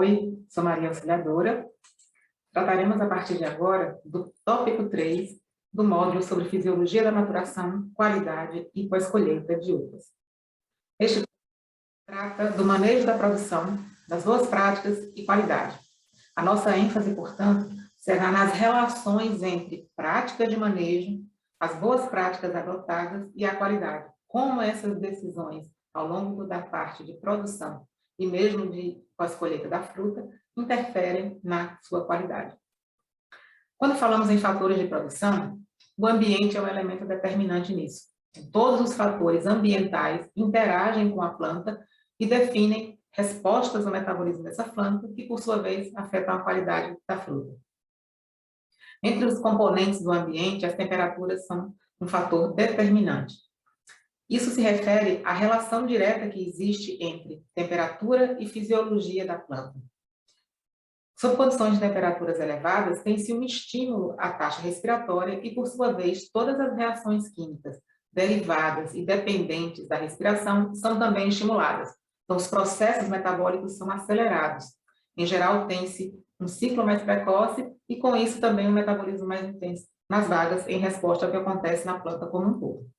Oi, sou Maria Auxiliadora. Trataremos a partir de agora do tópico 3 do módulo sobre fisiologia da maturação, qualidade e pós-colheita de uvas. Este trata do manejo da produção, das boas práticas e qualidade. A nossa ênfase, portanto, será nas relações entre prática de manejo, as boas práticas adotadas e a qualidade. Como essas decisões, ao longo da parte de produção e mesmo de pós-colheita da fruta, interferem na sua qualidade. Quando falamos em fatores de produção, o ambiente é um elemento determinante nisso. Todos os fatores ambientais interagem com a planta e definem respostas no metabolismo dessa planta, que, por sua vez, afetam a qualidade da fruta. Entre os componentes do ambiente, as temperaturas são um fator determinante. Isso se refere à relação direta que existe entre temperatura e fisiologia da planta. Sob condições de temperaturas elevadas, tem-se um estímulo à taxa respiratória e, por sua vez, todas as reações químicas derivadas e dependentes da respiração são também estimuladas. Então, os processos metabólicos são acelerados. Em geral, tem-se um ciclo mais precoce e, com isso, também um metabolismo mais intenso nas vagas em resposta ao que acontece na planta como um todo.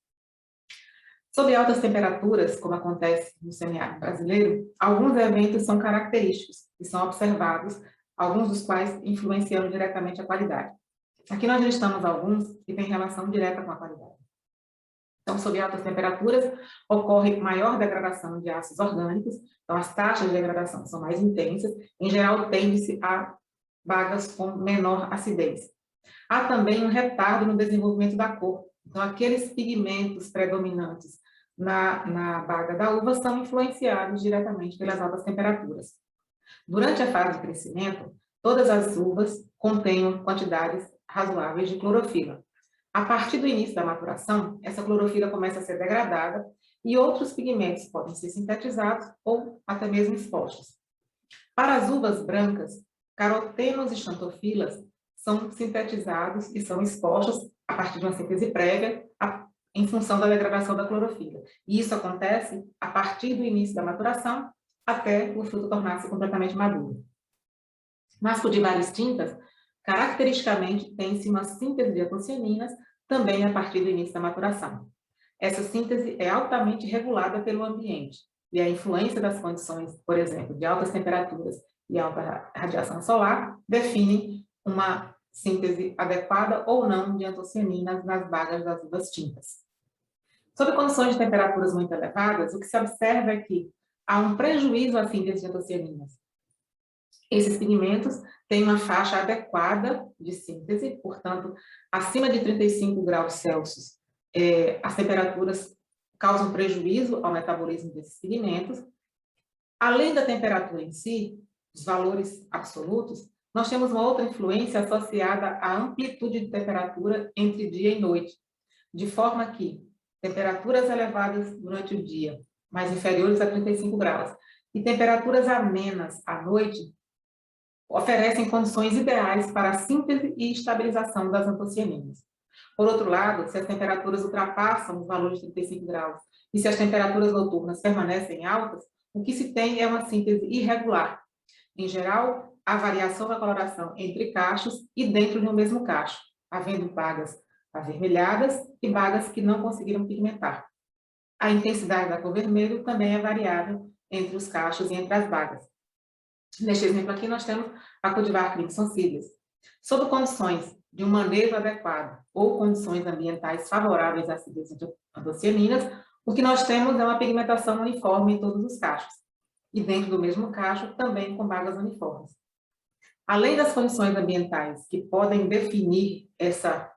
Sob altas temperaturas, como acontece no semiárido brasileiro, alguns eventos são característicos e são observados, alguns dos quais influenciam diretamente a qualidade. Aqui nós listamos alguns que têm relação direta com a qualidade. Então, sob altas temperaturas, ocorre maior degradação de ácidos orgânicos, então as taxas de degradação são mais intensas, em geral tende-se a bagas com menor acidez. Há também um retardo no desenvolvimento da cor, então aqueles pigmentos predominantes na baga da uva são influenciados diretamente pelas altas temperaturas. Durante a fase de crescimento, todas as uvas contêm quantidades razoáveis de clorofila. A partir do início da maturação, essa clorofila começa a ser degradada e outros pigmentos podem ser sintetizados ou até mesmo expostos. Para as uvas brancas, carotenos e xantofilas são sintetizados e são expostos a partir de uma síntese prévia em função da degradação da clorofila. E isso acontece a partir do início da maturação até o fruto tornar-se completamente maduro. Nas cultivares tintas, caracteristicamente, tem-se uma síntese de antocianinas também a partir do início da maturação. Essa síntese é altamente regulada pelo ambiente e a influência das condições, por exemplo, de altas temperaturas e alta radiação solar, definem uma síntese adequada ou não de antocianinas nas bagas das uvas tintas. Sob condições de temperaturas muito elevadas, o que se observa é que há um prejuízo à síntese de antocianinas. Esses pigmentos têm uma faixa adequada de síntese, portanto, acima de 35 graus Celsius, as temperaturas causam prejuízo ao metabolismo desses pigmentos. Além da temperatura em si, os valores absolutos, nós temos uma outra influência associada à amplitude de temperatura entre dia e noite, de forma que temperaturas elevadas durante o dia, mais inferiores a 35 graus, e temperaturas amenas à noite, oferecem condições ideais para a síntese e estabilização das antocianinas. Por outro lado, se as temperaturas ultrapassam os valores de 35 graus e se as temperaturas noturnas permanecem altas, o que se tem é uma síntese irregular. Em geral, há variação na coloração entre cachos e dentro de um mesmo cacho, havendo bagas avermelhadas e bagas que não conseguiram pigmentar. A intensidade da cor vermelho também é variável entre os cachos e entre as bagas. Neste exemplo aqui, nós temos a cultivar Crimson Seedless. Sob condições de um manejo adequado ou condições ambientais favoráveis à síntese de antocianinas, o que nós temos é uma pigmentação uniforme em todos os cachos. E dentro do mesmo cacho, também com bagas uniformes. Além das condições ambientais que podem definir essa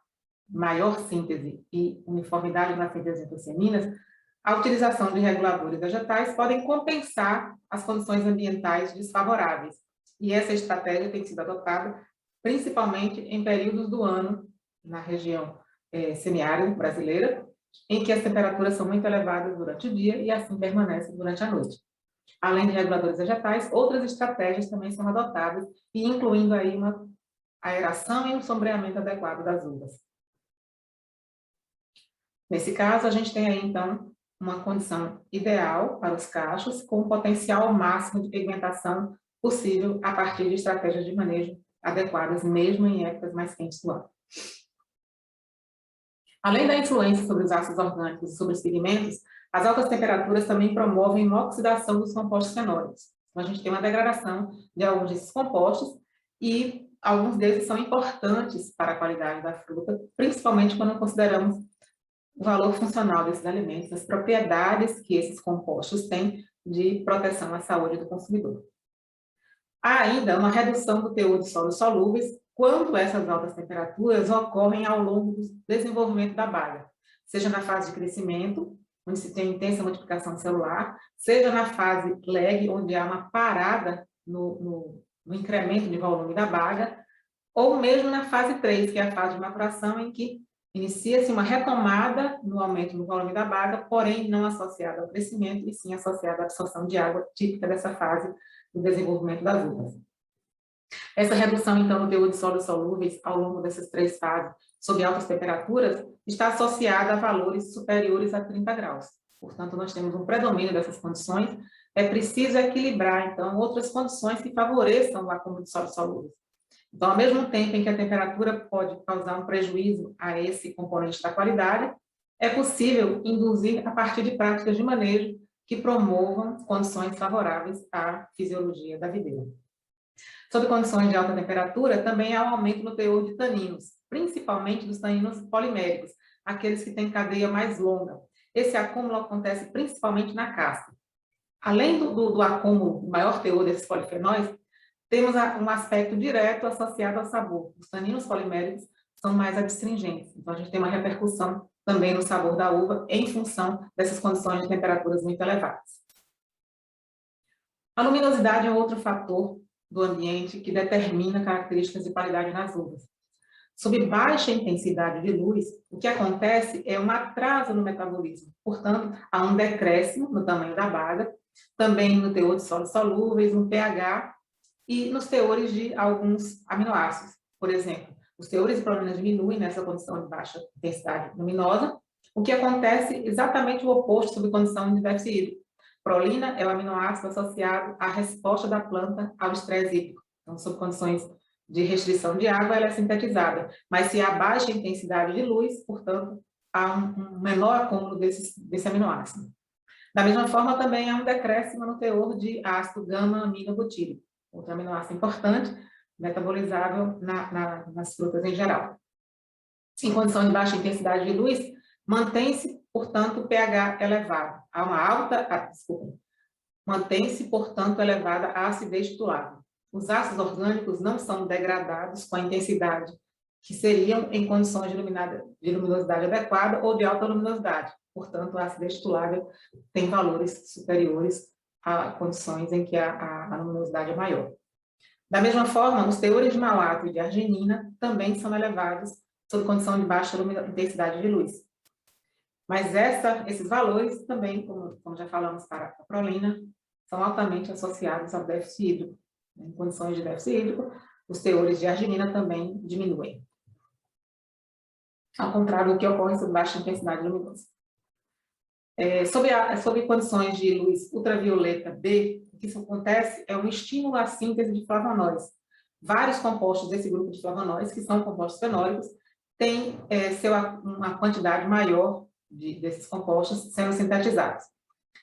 maior síntese e uniformidade na síntese de antocianinas, a utilização de reguladores vegetais podem compensar as condições ambientais desfavoráveis. E essa estratégia tem sido adotada principalmente em períodos do ano, na região semiárida brasileira, em que as temperaturas são muito elevadas durante o dia e assim permanecem durante a noite. Além de reguladores vegetais, outras estratégias também são adotadas, e incluindo aí uma aeração e um sombreamento adequado das uvas. Nesse caso, a gente tem aí, então, uma condição ideal para os cachos, com um potencial máximo de pigmentação possível a partir de estratégias de manejo adequadas, mesmo em épocas mais quentes do ano. Além da influência sobre os ácidos orgânicos e sobre os pigmentos, as altas temperaturas também promovem uma oxidação dos compostos fenólicos. Então, a gente tem uma degradação de alguns desses compostos e alguns deles são importantes para a qualidade da fruta, principalmente quando consideramos o valor funcional desses alimentos, as propriedades que esses compostos têm de proteção à saúde do consumidor. Há ainda uma redução do teor de sólidos solúveis quando essas altas temperaturas ocorrem ao longo do desenvolvimento da baga, seja na fase de crescimento, onde se tem intensa multiplicação celular, seja na fase lag, onde há uma parada no incremento de volume da baga, ou mesmo na fase 3, que é a fase de maturação, em que inicia-se uma retomada no aumento do volume da baga, porém não associada ao crescimento, e sim associada à absorção de água típica dessa fase do desenvolvimento das uvas. Essa redução, então, no teor de sólidos solúveis ao longo dessas 3 fases, sob altas temperaturas, está associada a valores superiores a 30 graus. Portanto, nós temos um predomínio dessas condições. É preciso equilibrar, então, outras condições que favoreçam o acúmulo de sólidos solúveis. Então, ao mesmo tempo em que a temperatura pode causar um prejuízo a esse componente da qualidade, é possível induzir a partir de práticas de manejo que promovam condições favoráveis à fisiologia da videira. Sob condições de alta temperatura, também há um aumento no teor de taninos, principalmente dos taninos poliméricos, aqueles que têm cadeia mais longa. Esse acúmulo acontece principalmente na casca. Além do acúmulo, do maior teor desses polifenóis, temos um aspecto direto associado ao sabor. Os taninos poliméricos são mais adstringentes, então a gente tem uma repercussão também no sabor da uva em função dessas condições de temperaturas muito elevadas. A luminosidade é outro fator do ambiente que determina características de qualidade nas uvas. Sob baixa intensidade de luz, o que acontece é um atraso no metabolismo, portanto, há um decréscimo no tamanho da baga, também no teor de sólidos solúveis, no pH e nos teores de alguns aminoácidos. Por exemplo, os teores de prolina diminuem nessa condição de baixa intensidade luminosa, o que acontece exatamente o oposto sob condição de déficit hídrico. Prolina é o aminoácido associado à resposta da planta ao estresse hídrico. Então, sob condições de restrição de água, ela é sintetizada. Mas se há baixa intensidade de luz, portanto, há um menor acúmulo desse aminoácido. Da mesma forma, também há um decréscimo no teor de ácido gama-aminobutírico, outro aminoácido importante, metabolizável nas frutas em geral. Em condição de baixa intensidade de luz, mantém-se, portanto, o pH elevado. Há uma mantém-se, portanto, elevada a acidez titulável. Os ácidos orgânicos não são degradados com a intensidade que seriam em condições de luminosidade adequada ou de alta luminosidade. Portanto, a acidez titulável tem valores superiores a condições em que a luminosidade é maior. Da mesma forma, os teores de malato e de arginina também são elevados sob condição de baixa intensidade de luz. Mas esses valores também, como já falamos para a prolina, são altamente associados ao déficit hídrico. Em condições de déficit hídrico, os teores de arginina também diminuem. Ao contrário do que ocorre sob baixa intensidade luminosa. Sob condições de luz ultravioleta B, o que isso acontece é um estímulo à síntese de flavonoides. Vários compostos desse grupo de flavonoides, que são compostos fenólicos, têm uma quantidade maior desses compostos sendo sintetizados.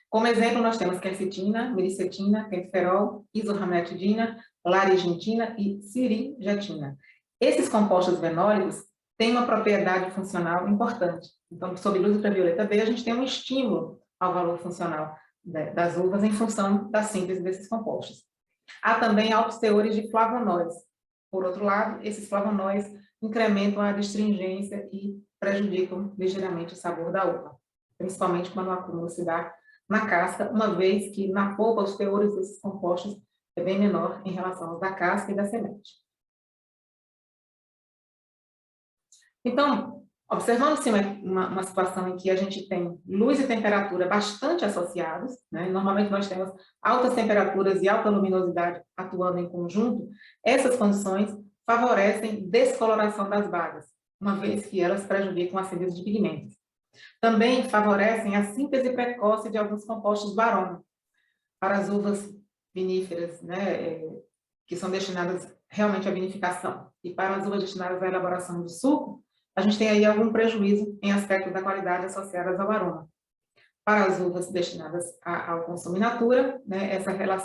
Como exemplo, nós temos quercetina, miricetina, quercerol, isorranitidina, larigentina e ciringetina. Esses compostos fenólicos têm uma propriedade funcional importante. Então, sob luz ultravioleta B, a gente tem um estímulo ao valor funcional das uvas em função da síntese desses compostos. Há também altos teores de flavonoides. Por outro lado, esses flavonoides incrementam a adstringência e prejudicam ligeiramente o sabor da uva, principalmente quando o acúmulo se dá na casca, uma vez que na polpa os teores desses compostos é bem menor em relação aos da casca e da semente. Então, observando-se uma situação em que a gente tem luz e temperatura bastante associados, né? Normalmente nós temos altas temperaturas e alta luminosidade atuando em conjunto, essas condições favorecem descoloração das bagas, uma vez que elas prejudicam a síntese de pigmentos. Também favorecem a síntese precoce de alguns compostos do aroma. Para as uvas viníferas, né, que são destinadas realmente à vinificação, e para as uvas destinadas à elaboração de suco, a gente tem aí algum prejuízo em aspectos da qualidade associadas ao aroma. Para as uvas destinadas ao consumo in natura, né,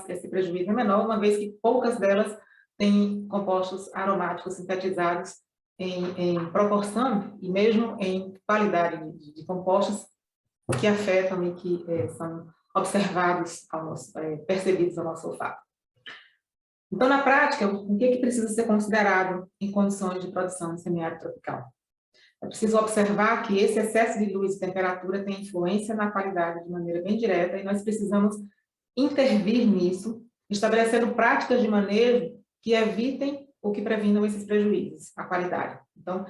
esse prejuízo é menor, uma vez que poucas delas têm compostos aromáticos sintetizados em proporção e mesmo em qualidade de compostos que afetam e que são observados, percebidos ao nosso olfato. Então, na prática, o que precisa ser considerado em condições de produção de semiárido tropical? É preciso observar que esse excesso de luz e temperatura tem influência na qualidade de maneira bem direta e nós precisamos intervir nisso, estabelecendo práticas de manejo que evitem ou que previnam esses prejuízos à qualidade. Então,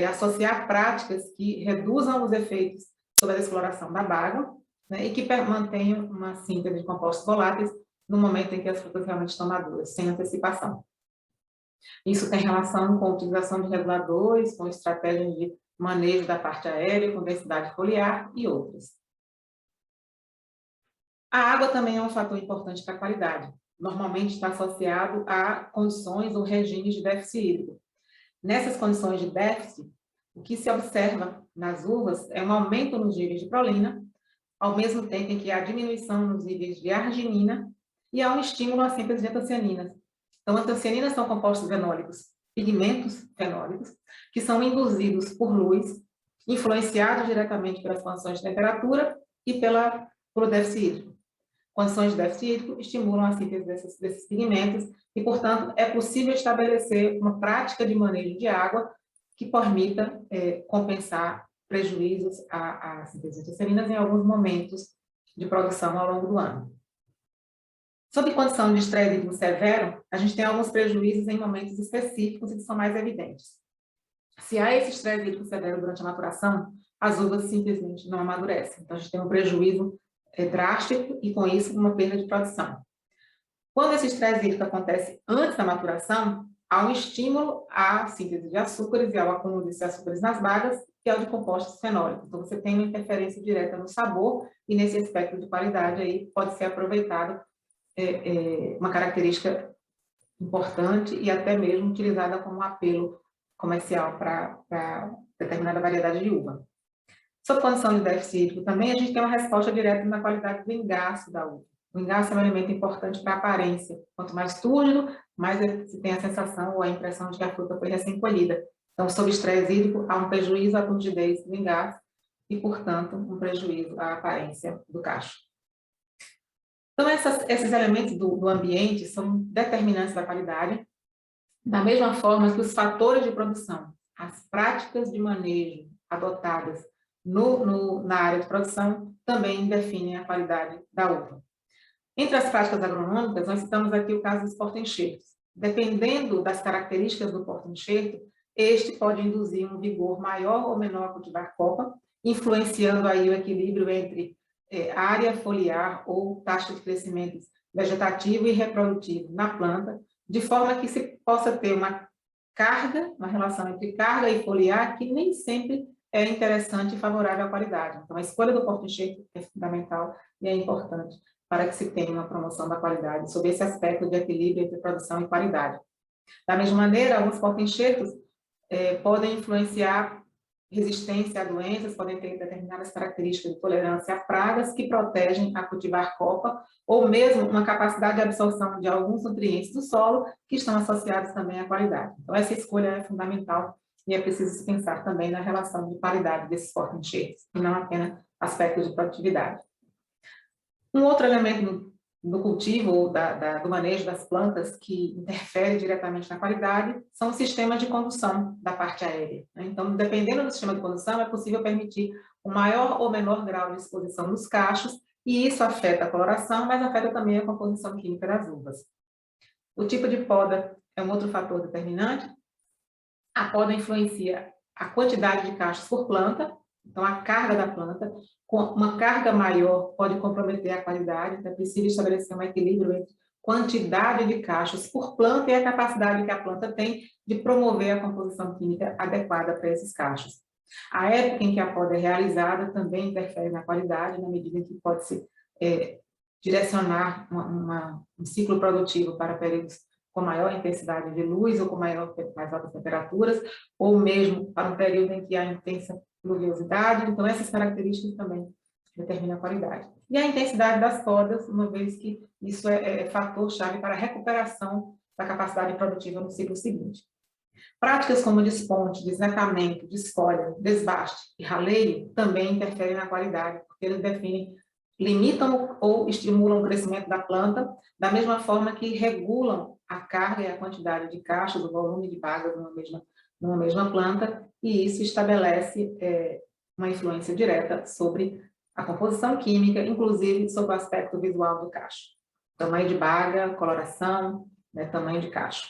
associar práticas que reduzam os efeitos sobre a exploração da baga, né, e que mantenham uma síntese de compostos voláteis no momento em que as frutas realmente estão maduras, sem antecipação. Isso tem relação com a utilização de reguladores, com estratégias de manejo da parte aérea, com densidade foliar e outras. A água também é um fator importante para a qualidade. Normalmente está associado a condições ou regimes de déficit hídrico. Nessas condições de déficit, o que se observa nas uvas é um aumento nos níveis de prolina, ao mesmo tempo em que há diminuição nos níveis de arginina e há um estímulo à síntese de antocianinas. Então, antocianinas são compostos fenólicos, pigmentos fenólicos, que são induzidos por luz, influenciados diretamente pelas condições de temperatura e pelo déficit hídrico. Condições de déficit hídrico estimulam a síntese desses pigmentos e, portanto, é possível estabelecer uma prática de manejo de água que permita compensar prejuízos à síntese de antocianinas em alguns momentos de produção ao longo do ano. Sob condição de estresse hídrico severo, a gente tem alguns prejuízos em momentos específicos e que são mais evidentes. Se há esse estresse hídrico severo durante a maturação, as uvas simplesmente não amadurecem. Então, a gente tem um prejuízo drástico e, com isso, uma perda de produção. Quando esse estresse hídrico acontece antes da maturação, há um estímulo à síntese de açúcares e ao acúmulo desses açúcares nas bagas, que é o de compostos fenólicos. Então, você tem uma interferência direta no sabor e, nesse aspecto de qualidade, aí pode ser aproveitado uma característica importante e até mesmo utilizada como apelo comercial para determinada variedade de uva. Sob condição de déficit hídrico também, a gente tem uma resposta direta na qualidade do engaço da uva. O engaço é um elemento importante para a aparência. Quanto mais túrgido, mais se tem a sensação ou a impressão de que a fruta foi recém-colhida. Então, sob estresse hídrico, há um prejuízo à turgidez do engaço e, portanto, um prejuízo à aparência do cacho. Então, esses elementos do ambiente são determinantes da qualidade, da mesma forma que os fatores de produção, as práticas de manejo adotadas na área de produção também definem a qualidade da uva. Entre as práticas agronômicas, nós citamos aqui o caso dos porta-enxertos. Dependendo das características do porta-enxerto, este pode induzir um vigor maior ou menor a cultivar copa, influenciando aí o equilíbrio entre área foliar ou taxa de crescimento vegetativo e reprodutivo na planta, de forma que se possa ter uma relação entre carga e foliar que nem sempre é interessante e favorável à qualidade. Então, a escolha do porta-enxerto é fundamental e é importante para que se tenha uma promoção da qualidade, sob esse aspecto de equilíbrio entre produção e qualidade. Da mesma maneira, alguns porta-enxertos podem influenciar resistência a doenças, podem ter determinadas características de tolerância a pragas que protegem a cultivar copa, ou mesmo uma capacidade de absorção de alguns nutrientes do solo que estão associados também à qualidade. Então, essa escolha é fundamental e é preciso se pensar também na relação de qualidade desses porta-enxertos, e não apenas aspectos de produtividade. Um outro elemento do cultivo ou do manejo das plantas que interfere diretamente na qualidade são os sistemas de condução da parte aérea. Então, dependendo do sistema de condução, é possível permitir um maior ou menor grau de exposição dos cachos, e isso afeta a coloração, mas afeta também a composição química das uvas. O tipo de poda é um outro fator determinante. A poda influencia a quantidade de cachos por planta, então a carga da planta. Com uma carga maior pode comprometer a qualidade, então é preciso estabelecer um equilíbrio entre quantidade de cachos por planta e a capacidade que a planta tem de promover a composição química adequada para esses cachos. A época em que a poda é realizada também interfere na qualidade, na medida em que pode-se direcionar um ciclo produtivo para períodos com maior intensidade de luz ou com mais altas temperaturas, ou mesmo para um período em que há intensa pluviosidade. Então, essas características também determinam a qualidade. E a intensidade das podas, uma vez que isso é fator-chave para a recuperação da capacidade produtiva no ciclo seguinte. Práticas como desponte, desnetamento, desfolha, desbaste e raleio também interferem na qualidade, porque eles definem, limitam ou estimulam o crescimento da planta, da mesma forma que regulam a carga e a quantidade de cachos, o volume de bagas numa mesma planta, e isso estabelece uma influência direta sobre a composição química, inclusive sobre o aspecto visual do cacho. Tamanho de baga, coloração, né, tamanho de cacho.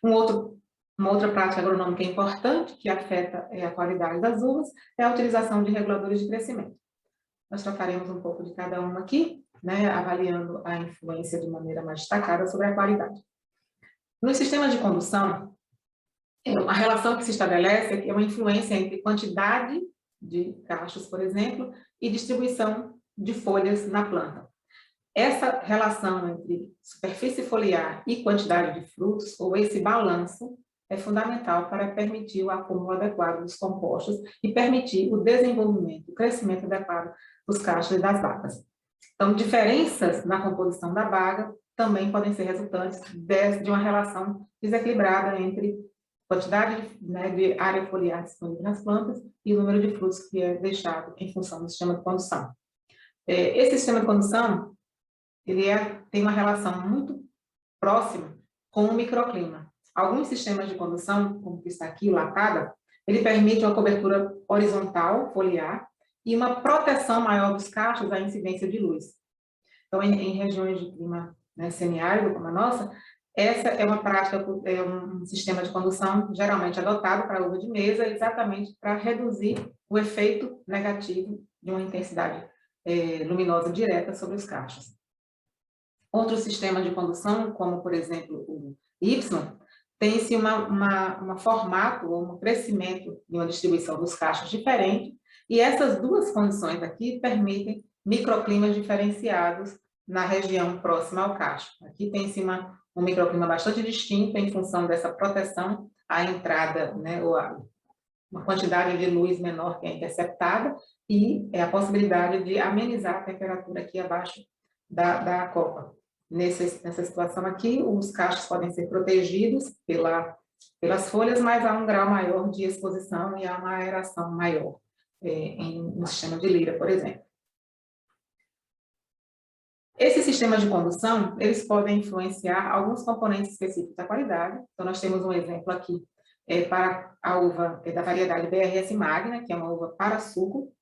Uma outra prática agronômica importante que afeta a qualidade das uvas é a utilização de reguladores de crescimento. Nós trataremos um pouco de cada uma aqui, né, avaliando a influência de maneira mais destacada sobre a qualidade. Nos sistemas de condução, a relação que se estabelece é uma influência entre quantidade de cachos, por exemplo, e distribuição de folhas na planta. Essa relação entre superfície foliar e quantidade de frutos, ou esse balanço, é fundamental para permitir o acúmulo adequado dos compostos e permitir o desenvolvimento, o crescimento adequado dos cachos e das bagas. Então, diferenças na composição da baga também podem ser resultantes de uma relação desequilibrada entre quantidade, né, de área foliar disponível nas plantas e o número de frutos que é deixado em função do sistema de condução. Esse sistema de condução tem uma relação muito próxima com o microclima. Alguns sistemas de condução, como que está aqui, o latada, ele permite uma cobertura horizontal, foliar, e uma proteção maior dos cachos à incidência de luz. Então, em regiões de clima, né, semiárido, como a nossa, essa é uma prática, é um sistema de condução geralmente adotado para a uva de mesa, exatamente para reduzir o efeito negativo de uma intensidade luminosa direta sobre os cachos. Outros sistemas de condução, como, por exemplo, o Y, tem-se um formato ou um crescimento de uma distribuição dos cachos diferente, e essas duas condições aqui permitem microclimas diferenciados na região próxima ao cacho. Aqui tem-se um microclima bastante distinto em função dessa proteção à entrada, né, ou uma quantidade de luz menor que é interceptada, e a possibilidade de amenizar a temperatura aqui abaixo da copa. Nessa situação aqui, os cachos podem ser protegidos pelas folhas, mas há um grau maior de exposição e há uma aeração maior no sistema de Lira, por exemplo. Esses sistemas de condução, eles podem influenciar alguns componentes específicos da qualidade. Então, nós temos um exemplo aqui para a uva da variedade BRS Magna, que é uma uva para suco,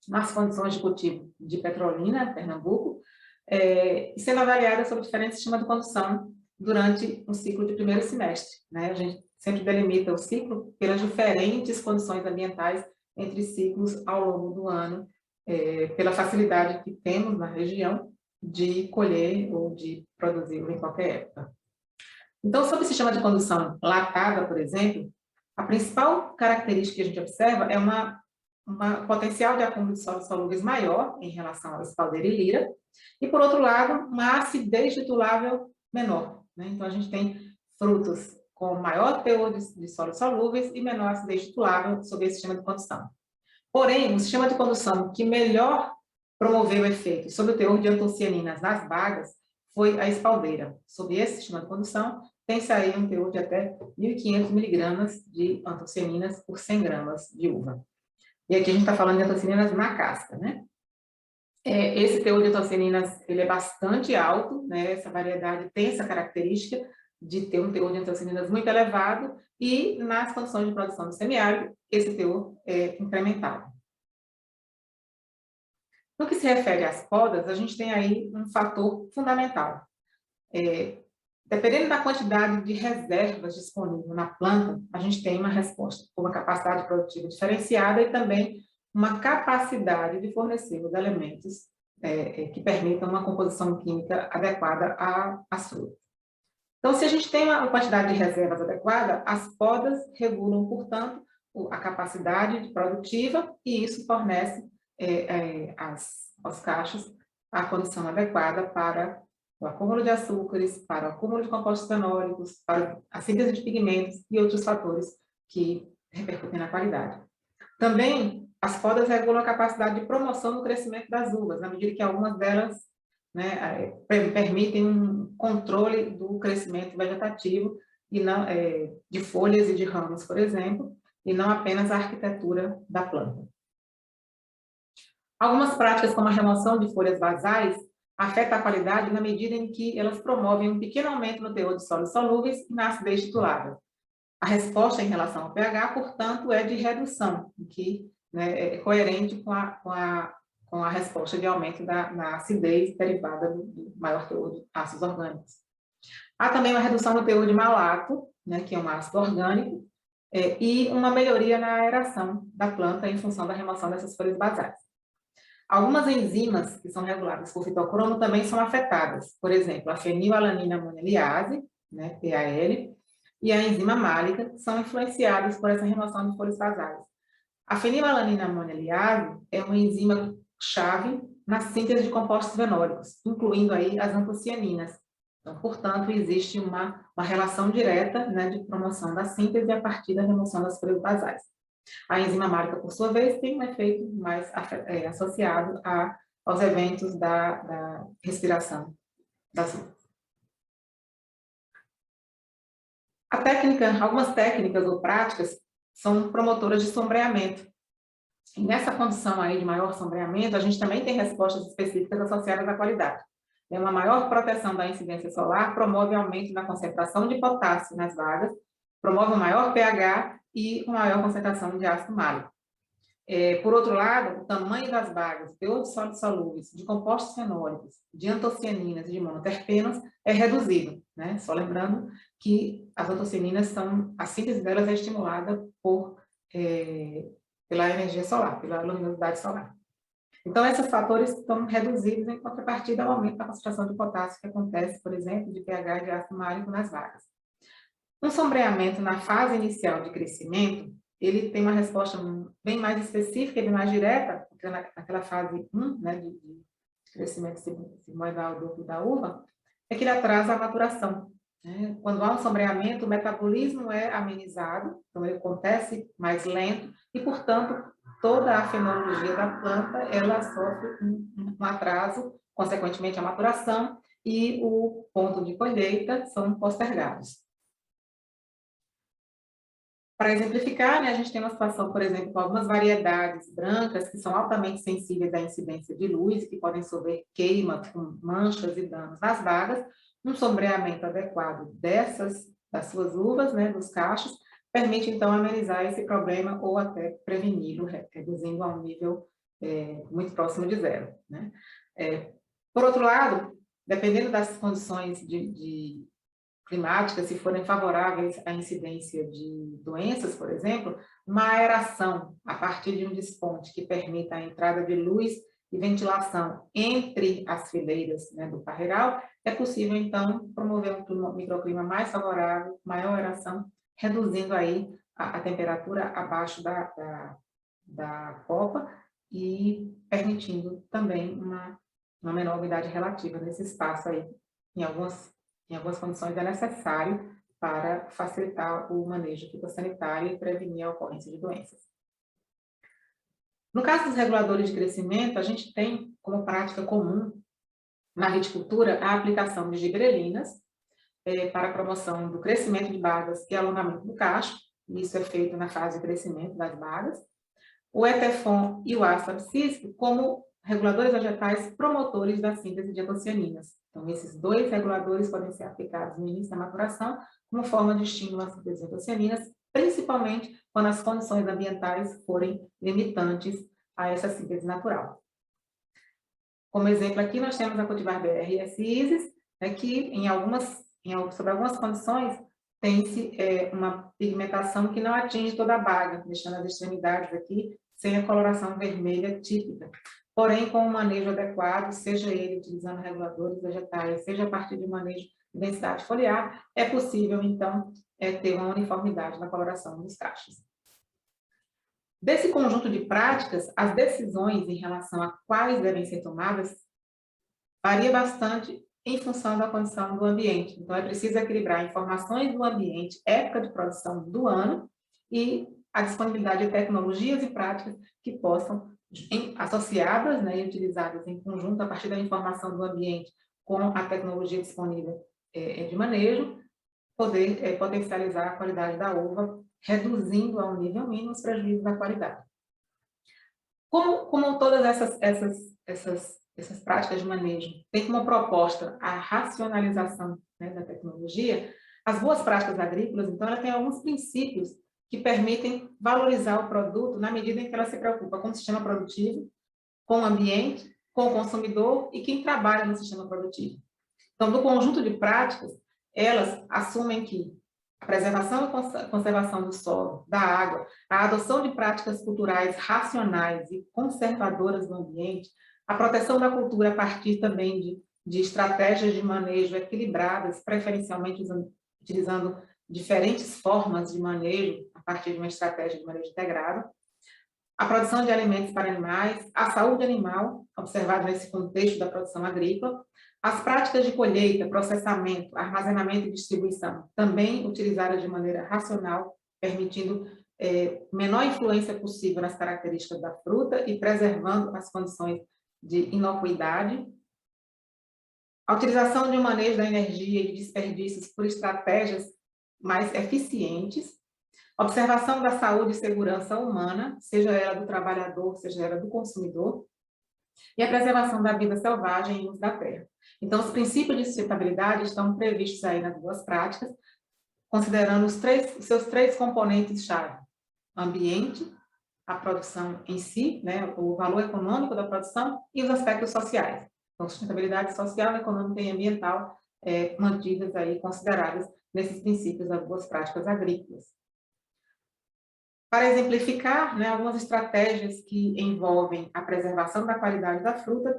nas condições de cultivo de Petrolina, Pernambuco, sendo avaliada sobre diferentes sistemas de condução durante um ciclo de primeiro semestre, né? A gente sempre delimita o ciclo pelas diferentes condições ambientais entre ciclos ao longo do ano, pela facilidade que temos na região de colher ou de produzir em qualquer época. Então, sobre o sistema de condução latada, por exemplo, a principal característica que a gente observa é uma potencial de acúmulo de solos solúveis maior em relação à espaldeira e lira, e, por outro lado, uma acidez titulável menor, né? Então, a gente tem frutos com maior teor de solos solúveis e menor acidez titulável sob esse sistema de condução. Porém, o sistema de condução que melhor promoveu o efeito sobre o teor de antocianinas nas bagas foi a espaldeira. Sob esse sistema de condução, tem-se aí um teor de até 1.500 miligramas de antocianinas por 100 gramas de uva. E aqui a gente está falando de antocianinas na casca, né? Esse teor de antocianinas, ele é bastante alto, né? Essa variedade tem essa característica de ter um teor de antocianinas muito elevado, e nas condições de produção do semiárido, esse teor é incrementado. No que se refere às podas, a gente tem aí um fator fundamental. Dependendo da quantidade de reservas disponível na planta, a gente tem uma resposta com uma capacidade produtiva diferenciada e também uma capacidade de fornecer os elementos que permitam uma composição química adequada às frutas. Então, se a gente tem uma quantidade de reservas adequada, as podas regulam, portanto, a capacidade produtiva, e isso fornece aos cachos a condição adequada para o acúmulo de açúcares, para o acúmulo de compostos fenólicos, para a síntese de pigmentos e outros fatores que repercutem na qualidade. Também, as podas regulam a capacidade de promoção do crescimento das uvas, na medida que algumas delas, né, permitem um controle do crescimento vegetativo e não, de folhas e de ramos, por exemplo, e não apenas a arquitetura da planta. Algumas práticas, como a remoção de folhas basais, afetam a qualidade na medida em que elas promovem um pequeno aumento no teor de sólidos solúveis e na acidez titulável. A resposta em relação ao pH, portanto, é de redução, que, né, é coerente com a resposta de aumento na acidez derivada do maior teor de ácidos orgânicos. Há também uma redução no teor de malato, né, que é um ácido orgânico, e uma melhoria na aeração da planta em função da remoção dessas folhas basais. Algumas enzimas que são reguladas por fitocromo também são afetadas, por exemplo, a fenilalanina amonialiase, né, PAL, e a enzima málica, são influenciadas por essa remoção de folhas basais. A fenilalanina amonialiase é uma enzima chave na síntese de compostos fenólicos, incluindo aí as antocianinas. Então, portanto, existe uma relação direta, né, de promoção da síntese a partir da remoção das folhas basais. A enzima málica, por sua vez, tem um efeito mais associado aos eventos da respiração das uvas. Algumas técnicas ou práticas são promotoras de sombreamento. E nessa condição aí de maior sombreamento, a gente também tem respostas específicas associadas à qualidade. Uma maior proteção da incidência solar promove aumento na concentração de potássio nas vagas, promove um maior pH e uma maior concentração de ácido málico. Por outro lado, o tamanho das bagas, teor de sólidos solúveis, de compostos fenólicos, de antocianinas e de monoterpenos é reduzido, né? Só lembrando que as antocianinas a síntese delas é estimulada pela energia solar, pela luminosidade solar. Então, esses fatores estão reduzidos em contrapartida ao aumento da concentração de potássio que acontece, por exemplo, de pH e de ácido málico nas vagas. Um sombreamento na fase inicial de crescimento, ele tem uma resposta bem mais específica e bem mais direta, porque naquela fase 1, né, de crescimento sigmoidal da uva, é que ele atrasa a maturação. Né? Quando há um sombreamento, o metabolismo é amenizado, então ele acontece mais lento e, portanto, toda a fenologia da planta ela sofre um atraso, consequentemente a maturação e o ponto de colheita são postergados. Para exemplificar, né, a gente tem uma situação, por exemplo, com algumas variedades brancas que são altamente sensíveis à incidência de luz, que podem sofrer queima com manchas e danos nas vagas. Um sombreamento adequado das suas uvas, né, dos cachos, permite, então, amenizar esse problema ou até preveni-lo, reduzindo a um nível muito próximo de zero. Né? Por outro lado, dependendo das condições climáticas, se forem favoráveis à incidência de doenças, por exemplo, uma aeração a partir de um desponte que permita a entrada de luz e ventilação entre as fileiras, né, do parreiral, é possível, então, promover um microclima mais favorável, maior aeração, reduzindo aí a temperatura abaixo da copa e permitindo também uma menor umidade relativa nesse espaço aí. Em algumas condições é necessário para facilitar o manejo fitossanitário e prevenir a ocorrência de doenças. No caso dos reguladores de crescimento, a gente tem como prática comum na viticultura a aplicação de giberelinas para a promoção do crescimento de bagas e alongamento do cacho. Isso é feito na fase de crescimento das bagas. O Etefon e o ácido abscísico como reguladores vegetais promotores da síntese de antocianinas. Então, esses dois reguladores podem ser aplicados no início da maturação como forma de estímulo à síntese de antocianinas, principalmente quando as condições ambientais forem limitantes a essa síntese natural. Como exemplo aqui, nós temos a cultivar BRS Isis, né, que sob algumas condições tem-se uma pigmentação que não atinge toda a baga, deixando as extremidades aqui sem a coloração vermelha típica. Porém, com um manejo adequado, seja ele utilizando reguladores vegetais, seja a partir de manejo de densidade foliar, é possível, então, ter uma uniformidade na coloração dos cachos. Desse conjunto de práticas, as decisões em relação a quais devem ser tomadas varia bastante em função da condição do ambiente. Então, é preciso equilibrar informações do ambiente, época de produção do ano e a disponibilidade de tecnologias e práticas que possam, associadas, né, e utilizadas em conjunto a partir da informação do ambiente com a tecnologia disponível de manejo, poder potencializar a qualidade da uva, reduzindo ao nível mínimo os prejuízos da qualidade. Como todas essas práticas de manejo têm como proposta a racionalização, né, da tecnologia, as boas práticas agrícolas, então, ela tem alguns princípios que permitem valorizar o produto na medida em que ela se preocupa com o sistema produtivo, com o ambiente, com o consumidor e quem trabalha no sistema produtivo. Então, do conjunto de práticas, elas assumem que a preservação e conservação do solo, da água, a adoção de práticas culturais racionais e conservadoras do ambiente, a proteção da cultura a partir também de estratégias de manejo equilibradas, preferencialmente utilizando diferentes formas de manejo a partir de uma estratégia de manejo integrado, a produção de alimentos para animais, a saúde animal, observada nesse contexto da produção agrícola, as práticas de colheita, processamento, armazenamento e distribuição, também utilizadas de maneira racional, permitindo menor influência possível nas características da fruta e preservando as condições de inocuidade. A utilização de um manejo da energia e de desperdícios por estratégias mais eficientes, observação da saúde e segurança humana, seja ela do trabalhador, seja ela do consumidor, e a preservação da vida selvagem e uso da terra. Então, os princípios de sustentabilidade estão previstos aí nas duas práticas, considerando os seus três componentes-chave: ambiente, a produção em si, né, o valor econômico da produção e os aspectos sociais. Então, sustentabilidade social, econômica e ambiental mantidas aí, consideradas nesses princípios das duas práticas agrícolas. Para exemplificar, né, algumas estratégias que envolvem a preservação da qualidade da fruta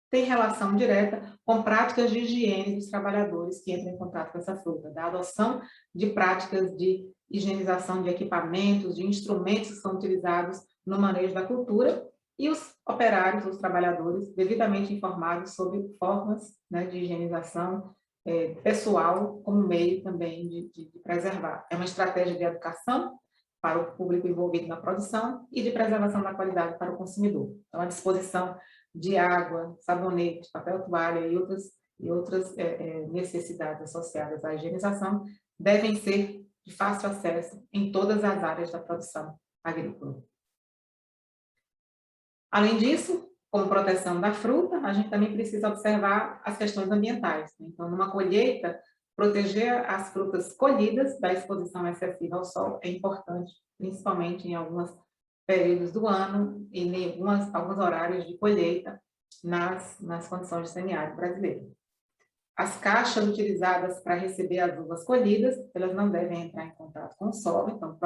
têm relação direta com práticas de higiene dos trabalhadores que entram em contato com essa fruta, da adoção de práticas de higienização de equipamentos, de instrumentos que são utilizados no manejo da cultura, e os operários, os trabalhadores, devidamente informados sobre formas, né, de higienização pessoal como meio também de preservar. É uma estratégia de educação para o público envolvido na produção e de preservação da qualidade para o consumidor. Então, a disposição de água, sabonete, papel toalha e outras necessidades associadas à higienização devem ser de fácil acesso em todas as áreas da produção agrícola. Além disso, como proteção da fruta, a gente também precisa observar as questões ambientais. Então, numa colheita, proteger as frutas colhidas da exposição excessiva ao sol é importante, principalmente em alguns períodos do ano e em alguns horários de colheita nas condições de semiárido brasileiro. As caixas utilizadas para receber as uvas colhidas, elas não devem entrar em contato com o solo, então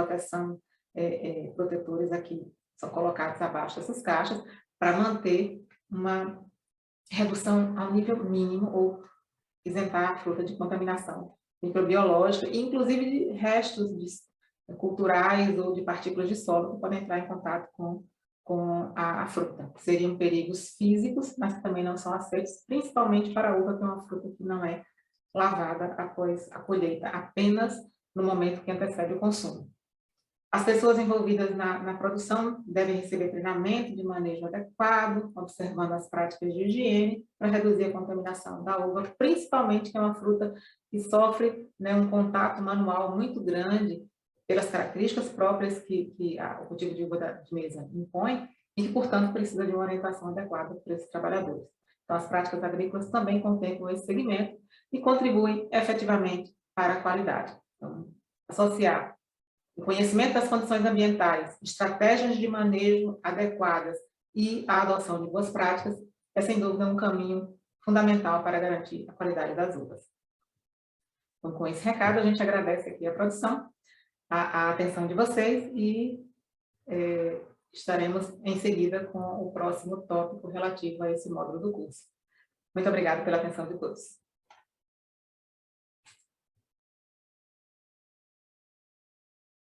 protetores aqui são colocados abaixo dessas caixas para manter uma redução ao nível mínimo ou isentar a fruta de contaminação microbiológica, inclusive de restos culturais ou de partículas de solo que podem entrar em contato com a fruta. Seriam perigos físicos, mas que também não são aceitos, principalmente para a uva, que é uma fruta que não é lavada após a colheita, apenas no momento que antecede o consumo. As pessoas envolvidas na produção devem receber treinamento de manejo adequado, observando as práticas de higiene, para reduzir a contaminação da uva, principalmente que é uma fruta que sofre, né, um contato manual muito grande pelas características próprias que o cultivo de uva de mesa impõe e que, portanto, precisa de uma orientação adequada para esses trabalhadores. Então, as práticas agrícolas também contemplam esse segmento e contribuem efetivamente para a qualidade. Então, associar o conhecimento das condições ambientais, estratégias de manejo adequadas e a adoção de boas práticas é, sem dúvida, um caminho fundamental para garantir a qualidade das uvas. Então, com esse recado, a gente agradece aqui a produção, a atenção de vocês e estaremos em seguida com o próximo tópico relativo a esse módulo do curso. Muito obrigada pela atenção de todos.